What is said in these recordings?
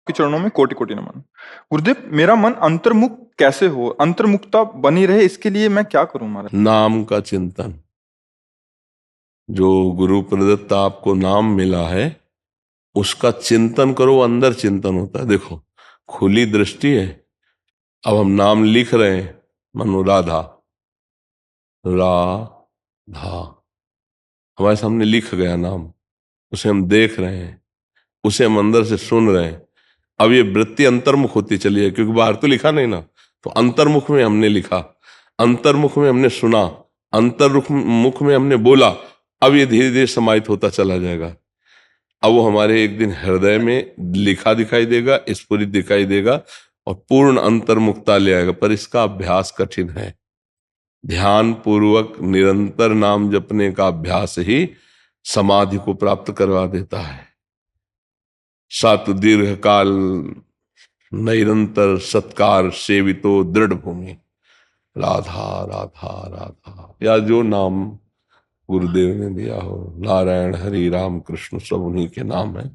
के चरणों में कोटि कोटि नमन। गुरुदेव, मेरा मन अंतर्मुख कैसे हो, अंतर्मुखता बनी रहे, इसके लिए मैं क्या करूं महाराज? नाम का चिंतन। जो गुरु प्रदत्त आपको नाम मिला है उसका चिंतन करो। अंदर चिंतन होता है। देखो, खुली दृष्टि है। अब हम नाम लिख रहे हैं, मनो राधा, राधा हमारे सामने लिख गया नाम, उसे हम देख रहे हैं, उसे हम अंदर से सुन रहे हैं। अब ये वृत्ति अंतर्मुख होती चली है, क्योंकि बाहर तो लिखा नहीं ना, तो अंतर्मुख में हमने लिखा, अंतर्मुख में हमने सुना, अंतर्मुख में हमने बोला। अब ये धीरे धीरे समाहित होता चला जाएगा। अब वो हमारे एक दिन हृदय में लिखा दिखाई देगा, स्फुरित दिखाई देगा और पूर्ण अंतर्मुखता ले आएगा। पर इसका अभ्यास कठिन है। ध्यान पूर्वक निरंतर नाम जपने का अभ्यास ही समाधि को प्राप्त करवा देता है। सात दीर्घ काल निरंतर सत्कार सेवितो दृढ़ भूमि, राधा राधा राधा, या जो नाम गुरुदेव ने दिया हो, नारायण हरि राम कृष्ण सब उन्हीं के नाम है।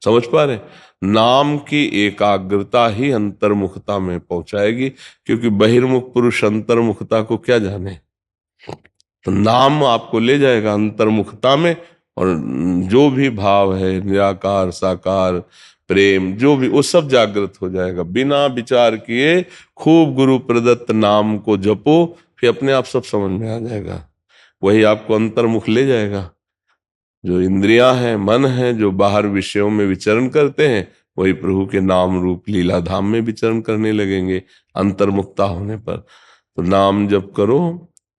समझ पा रहे? नाम की एकाग्रता ही अंतर्मुखता में पहुंचाएगी, क्योंकि बहिर्मुख पुरुष अंतर्मुखता को क्या जाने। तो नाम आपको ले जाएगा अंतर्मुखता में, और जो भी भाव है, निराकार साकार प्रेम जो भी, वो सब जागृत हो जाएगा। बिना विचार किए खूब गुरु प्रदत्त नाम को जपो, फिर अपने आप सब समझ में आ जाएगा। वही आपको अंतर्मुख ले जाएगा। जो इंद्रियां हैं, मन है, जो बाहर विषयों में विचरण करते हैं, वही प्रभु के नाम रूप लीला धाम में विचरण करने लगेंगे अंतर्मुक्ता होने पर। तो नाम जप करो,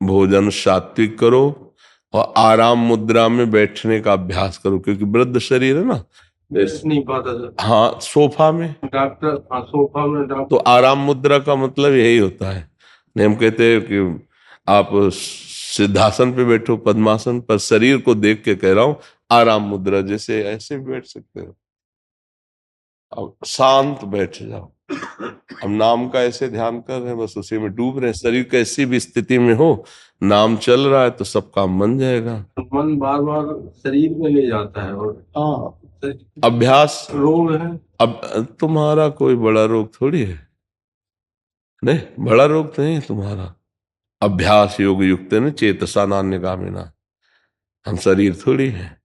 भोजन सात्विक करो और आराम मुद्रा में बैठने का अभ्यास करो, क्योंकि वृद्ध शरीर है ना, बैठ नहीं पाता सर। हाँ, सोफा में डॉक्टर, हाँ सोफा में डॉक्टर। तो आराम मुद्रा का मतलब यही होता है। नहीं, हम कहते हैं कि आप सिद्धासन पे बैठो, पद्मासन पर, शरीर को देख के कह रहा हूं आराम मुद्रा, जैसे ऐसे भी बैठ सकते हो। अब शांत बैठ जाओ। हम नाम का ऐसे ध्यान कर रहे हैं, बस उसी में डूब रहे हैं। शरीर कैसी भी स्थिति में हो, नाम चल रहा है तो सब काम बन जाएगा। मन बार बार शरीर में ले जाता है और हाँ अभ्यास रोग है। अब तुम्हारा कोई बड़ा रोग थोड़ी है, नहीं, बड़ा रोग नहीं है तुम्हारा। अभ्यास योग युक्त है ना, चेतसा नान्य कामिना। हम शरीर थोड़ी है।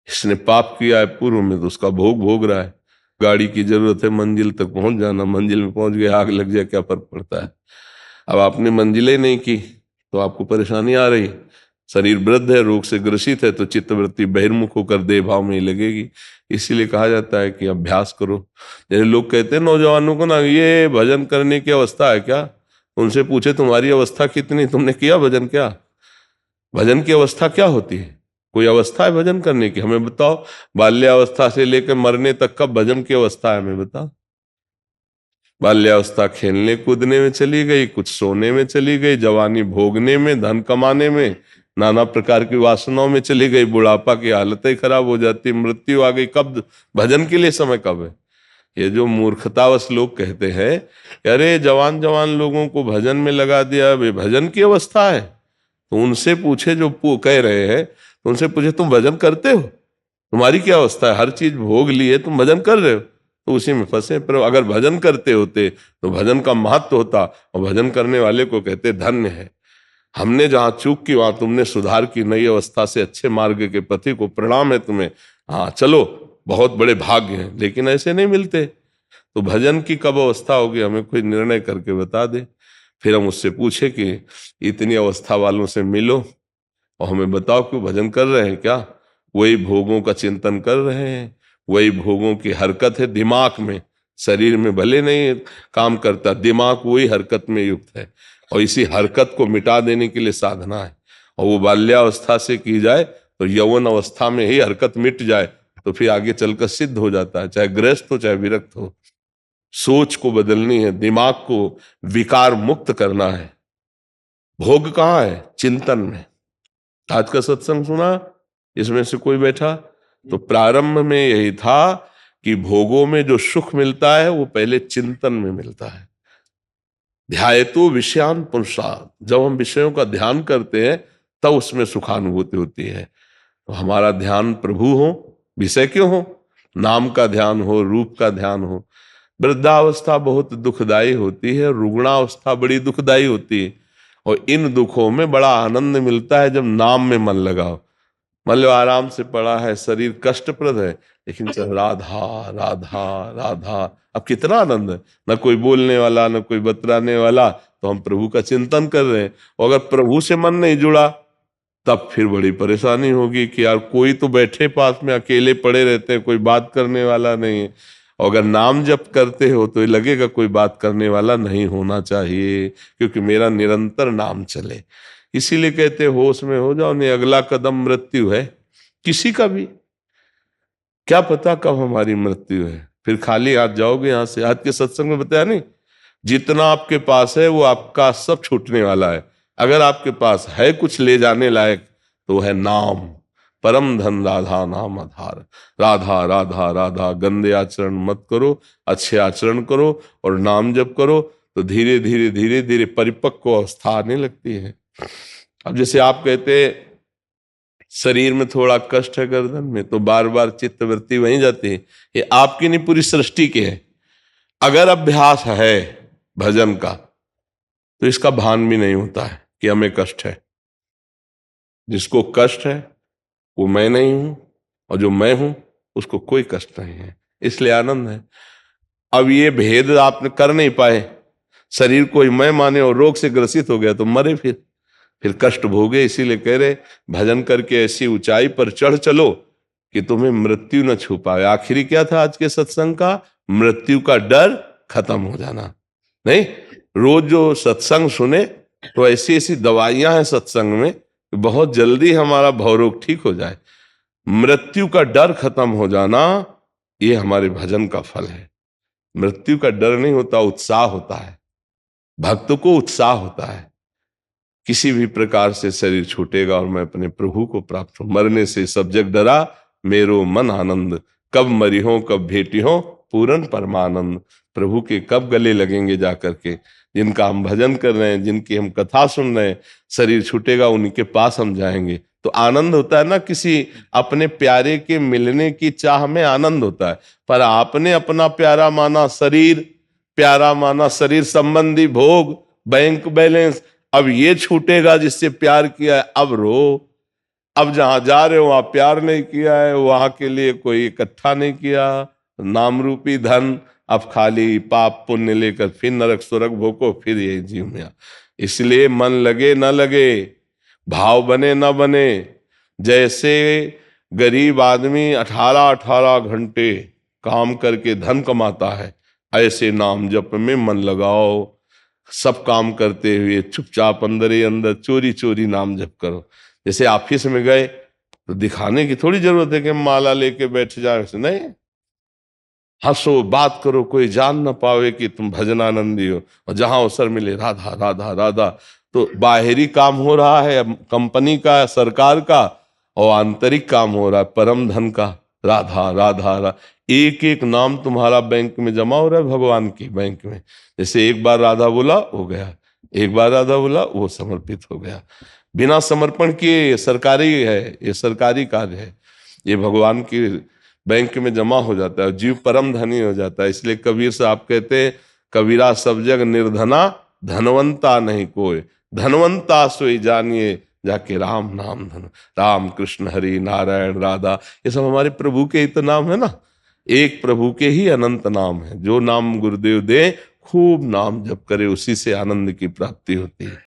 इसने पाप किया है पूर्व में तो उसका भोग भोग रहा है। गाड़ी की जरूरत है मंजिल तक पहुंच जाना, मंजिल में पहुंच गए, आग लग जाए, क्या फर्क पड़ता है। अब आपने मंजिलें नहीं की तो आपको परेशानी आ रही। शरीर वृद्ध है, रोग से ग्रसित है, तो चित्तवृत्ति बहिर्मुख होकर देह भाव में ही लगेगी। इसीलिए कहा जाता है कि अभ्यास करो। जैसे लोग कहते हैं नौजवानों को ना, ये भजन करने की अवस्था है क्या? उनसे पूछे तुम्हारी अवस्था कितनी, तुमने किया भजन? क्या भजन की अवस्था क्या होती है? कोई अवस्था है भजन करने की? हमें बताओ। बाल्यावस्था से लेकर मरने तक का भजन की अवस्था है, हमें बताओ। बाल्यावस्था खेलने कूदने में चली गई, कुछ सोने में चली गई, जवानी भोगने में, धन कमाने में, नाना प्रकार की वासनाओं में चली गई, बुढ़ापा की हालत ही खराब हो जाती, मृत्यु आ गई। कब भजन के लिए समय कब है? ये जो मूर्खतावश लोग कहते हैं, अरे जवान जवान लोगों को भजन में लगा दिया, वे भजन की अवस्था है। तो उनसे पूछे, जो कह रहे हैं, तो उनसे पूछे तुम भजन करते हो? तुम्हारी क्या अवस्था है? हर चीज भोग लिए तुम भजन कर रहे हो, तो उसी में फंसे। पर अगर भजन करते होते तो भजन का महत्व होता, और भजन करने वाले को कहते धन्य है। हमने जहां चूक की वहां तुमने सुधार की, नई अवस्था से अच्छे मार्ग के पति को प्रणाम है तुम्हें। हाँ चलो, बहुत बड़े भाग्य हैं, लेकिन ऐसे नहीं मिलते। तो भजन की कब अवस्था होगी, हमें कोई निर्णय करके बता दे। फिर हम उससे पूछे कि इतनी अवस्था वालों से मिलो और हमें बताओ क्यों भजन कर रहे हैं। क्या वही भोगों का चिंतन कर रहे हैं? वही भोगों की हरकत है दिमाग में, शरीर में भले नहीं काम करता, दिमाग वही हरकत में युक्त है। और इसी हरकत को मिटा देने के लिए साधना है। और वो बाल्यावस्था से की जाए तो यौवन अवस्था में ही हरकत मिट जाए, तो फिर आगे चलकर सिद्ध हो जाता है, चाहे गृहस्थ हो चाहे विरक्त हो। सोच को बदलनी है, दिमाग को विकार मुक्त करना है। भोग कहाँ है? चिंतन में। आज का सत्संग सुना, इसमें से कोई बैठा? तो प्रारंभ में यही था कि भोगों में जो सुख मिलता है वो पहले चिंतन में मिलता है। ध्यायतो विषयान पुरुषार्थ, जब हम विषयों का ध्यान करते हैं तब उसमें सुखानुभूति होती है। तो हमारा ध्यान प्रभु हो, विषय क्यों हो? नाम का ध्यान हो, रूप का ध्यान हो। वृद्धावस्था बहुत दुखदाई होती है, रुग्णावस्था बड़ी दुखदाई होती है, और इन दुखों में बड़ा आनंद मिलता है जब नाम में मन लगाओ। मान लो आराम से पड़ा है, शरीर कष्टप्रद है, लेकिन चल राधा राधा राधा, अब कितना आनंद है। न कोई बोलने वाला, न कोई बतराने वाला, तो हम प्रभु का चिंतन कर रहे हैं। और अगर प्रभु से मन नहीं जुड़ा तब फिर बड़ी परेशानी होगी कि यार कोई तो बैठे पास में, अकेले पड़े रहते हैं, कोई बात करने वाला नहीं है। और अगर नाम जप करते हो तो ये लगेगा कोई बात करने वाला नहीं होना चाहिए, क्योंकि मेरा निरंतर नाम चले। इसीलिए कहते होश में हो जाओ, नहीं अगला कदम मृत्यु है किसी का भी, क्या पता कब हमारी मृत्यु है। फिर खाली हाथ जाओगे यहां से। आज के सत्संग में बताया नहीं, जितना आपके पास है वो आपका सब छूटने वाला है। अगर आपके पास है कुछ ले जाने लायक तो है नाम। परम धन राधा नाम आधार। राधा राधा राधा, गंदे आचरण मत करो, अच्छे आचरण करो और नाम जप करो, तो धीरे धीरे धीरे धीरे परिपक्व अवस्था आने लगती है। अब जैसे आप कहते शरीर में थोड़ा कष्ट है गर्दन में, तो बार बार चित्तवृत्ति वहीं जाती है। ये आपकी नहीं, पूरी सृष्टि के है। अगर अभ्यास है भजन का तो इसका भान भी नहीं होता है कि हमें कष्ट है। जिसको कष्ट है वो मैं नहीं हूं, और जो मैं हूं उसको कोई कष्ट नहीं है, इसलिए आनंद है। अब ये भेद आप कर नहीं पाए, शरीर को ही मैं माने और रोग से ग्रसित हो गया तो मरे, फिर कष्ट भोगे। इसीलिए कह रहे भजन करके ऐसी ऊंचाई पर चढ़ चलो कि तुम्हें मृत्यु न छू पाए। आखिरी क्या था आज के सत्संग का? मृत्यु का डर खत्म हो जाना। नहीं, रोज जो सत्संग सुने तो ऐसी ऐसी दवाइयां हैं सत्संग में, बहुत जल्दी हमारा भवरोग ठीक हो जाए। मृत्यु का डर खत्म हो जाना, ये हमारे भजन का फल है। मृत्यु का डर नहीं होता, उत्साह होता है। भक्त को उत्साह होता है, किसी भी प्रकार से शरीर छूटेगा और मैं अपने प्रभु को प्राप्त हूं। मरने से सब जग डरा, मेरो मन आनंद, कब मरी हो कब भेटी हो, पूर्ण परमानंद। प्रभु के कब गले लगेंगे जाकर के, जिनका हम भजन कर रहे हैं, जिनकी हम कथा सुन रहे हैं, शरीर छूटेगा उनके पास हम जाएंगे तो आनंद होता है ना। किसी अपने प्यारे के मिलने की चाह में आनंद होता है, पर आपने अपना प्यारा माना शरीर, प्यारा माना शरीर संबंधी भोग, बैंक बैलेंस। अब ये छूटेगा जिससे प्यार किया है, अब रो। अब जहां जा रहे हो वहां प्यार नहीं किया है, वहां के लिए कोई इकट्ठा नहीं किया नाम रूपी धन, अब खाली पाप पुण्य लेकर फिर नरक सुरक भोगो, फिर ये जीव में। इसलिए मन लगे न लगे, भाव बने न बने, जैसे गरीब आदमी 18-18 घंटे काम करके धन कमाता है, ऐसे नाम जप में मन लगाओ। सब काम करते हुए चुपचाप अंदर ही अंदर चोरी चोरी नाम जप करो। जैसे ऑफिस में गए तो दिखाने की थोड़ी जरूरत है कि माला लेके बैठ जाए, नहीं, हंसो बात करो, कोई जान ना पावे कि तुम भजनानंदी हो। और जहां अवसर मिले राधा राधा राधा, तो बाहरी काम हो रहा है कंपनी का, सरकार का, और आंतरिक काम हो रहा है परम धन का, राधा राधा राधा। एक एक नाम तुम्हारा बैंक में जमा हो रहा है भगवान की बैंक में। जैसे एक बार राधा बोला हो गया, एक बार राधा बोला वो समर्पित हो गया। बिना समर्पण किए ये सरकारी है, ये सरकारी कार्य है, ये भगवान की बैंक में जमा हो जाता है, जीव परम धनी हो जाता है। इसलिए कबीर साहब कहते हैं, कबीरा सब जग निर्धना, धनवंता नहीं कोई, धनवंता सोई जानिए जाके राम नाम धन। राम कृष्ण हरि नारायण राधा, ये सब हमारे प्रभु के ही तो नाम है ना। एक प्रभु के ही अनंत नाम है। जो नाम गुरुदेव दे, खूब नाम जप करे, उसी से आनंद की प्राप्ति होती है।